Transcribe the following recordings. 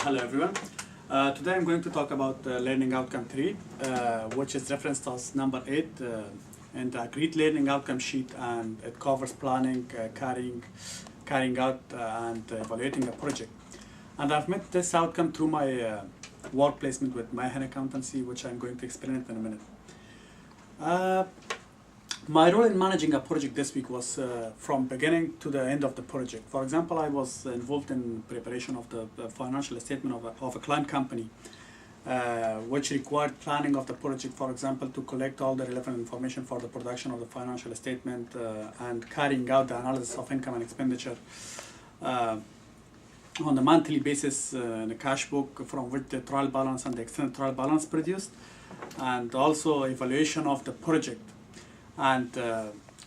Hello everyone. Today I'm going to talk about Learning Outcome 3, which is referenced as number 8 in the agreed learning outcome sheet, and it covers planning, carrying out and evaluating a project. And I've met this outcome through my work placement with Mahan Accountancy, which I'm going to explain it in a minute. My role in managing a project this week was from beginning to the end of the project. For example, I was involved in preparation of the financial statement of a client company, which required planning of the project, for example, to collect all the relevant information for the production of the financial statement and carrying out the analysis of income and expenditure on a monthly basis in a cash book from which the trial balance and the extended trial balance produced, and also evaluation of the project and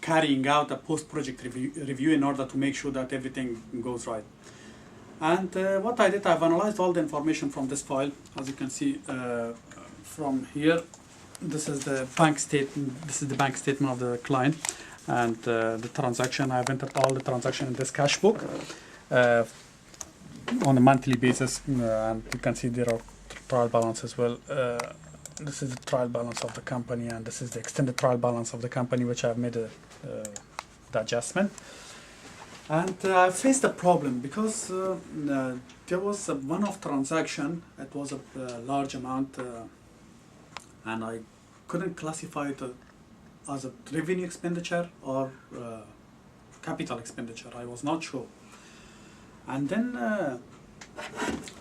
carrying out a post-project review in order to make sure that everything goes right. And what I did, I've analyzed all the information from this file. As you can see from here, this is the bank statement. This is the bank statement of the client, and the transaction. I've entered all the transaction in this cash book on a monthly basis, and you can see there are trial balance as well. This is the trial balance of the company, and this is the extended trial balance of the company, which I've made the adjustment. And I faced a problem because there was a one-off transaction. It was a large amount, and I couldn't classify it as a revenue expenditure or capital expenditure. I was not sure. And then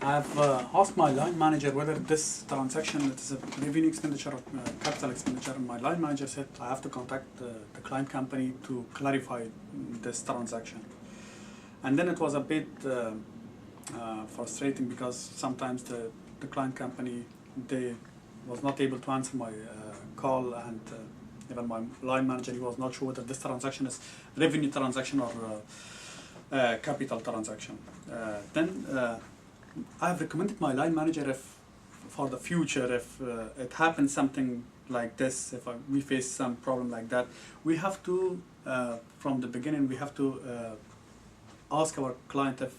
I've asked my line manager whether this transaction is a revenue expenditure or capital expenditure, and my line manager said I have to contact the client company to clarify this transaction. And then it was a bit frustrating because sometimes the client company, they was not able to answer my call, and even my line manager, he was not sure whether this transaction is revenue transaction or capital transaction. Then I've recommended my line manager, if for the future, if it happens something like this, if we face some problem like that, we have to, from the beginning, we have to ask our client if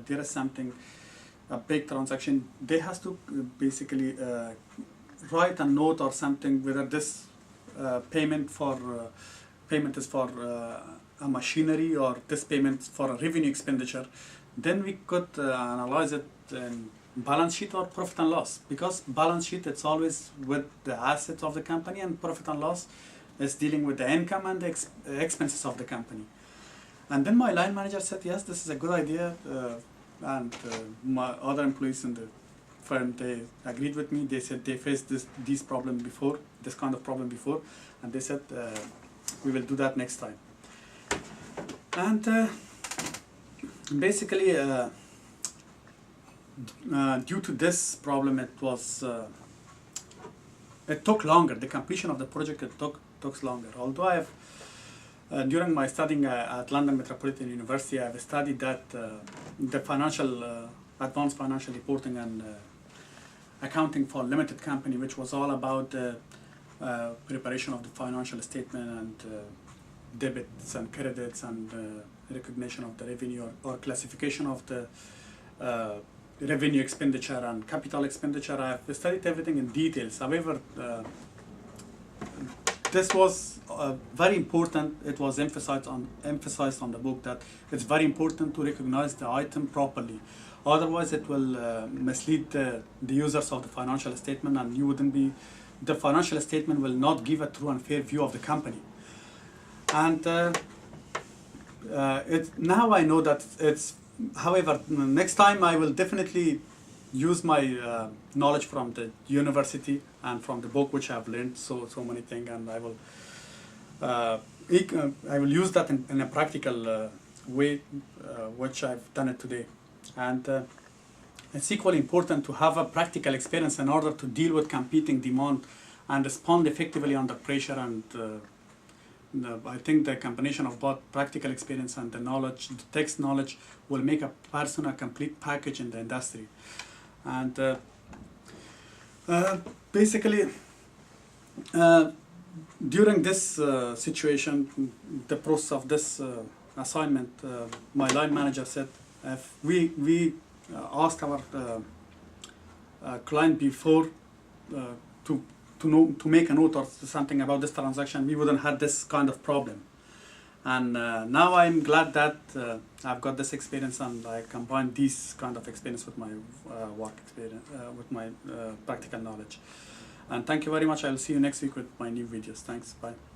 there is something, a big transaction, they has to basically write a note or something whether this payment is for a machinery or this payment for a revenue expenditure. Then we could analyze it in balance sheet or profit and loss, because balance sheet, it's always with the assets of the company, and profit and loss is dealing with the income and the expenses of the company. And then my line manager said, yes, this is a good idea, and my other employees in the firm, they agreed with me. They said they faced this kind of problem before, and they said we will do that next time. And basically, due to this problem, it took longer. The completion of the project, it took longer. Although I have, during my studying at London Metropolitan University, I have studied that the advanced financial reporting and accounting for limited company, which was all about preparation of the financial statement and debits and credits and recognition of the revenue or classification of the revenue expenditure and capital expenditure. I have studied everything in details. However, this was very important. It was emphasized on the book that it's very important to recognize the item properly. Otherwise, it will mislead the users of the financial statement, and the financial statement will not give a true and fair view of the company. And now I know that it's. However, next time I will definitely use my knowledge from the university and from the book, which I've learned so many things, and I will use that in a practical way, which I've done it today. And it's equally important to have a practical experience in order to deal with competing demand and respond effectively under pressure. And I think the combination of both practical experience and the text knowledge will make a person a complete package in the industry. And basically, during this situation, the process of this assignment, my line manager said, if we asked our client before to make a note or something about this transaction, we wouldn't have this kind of problem. And now I'm glad that I've got this experience and I combine this kind of experience with my work experience, with my practical knowledge. And thank you very much. I'll see you next week with my new videos. Thanks. Bye.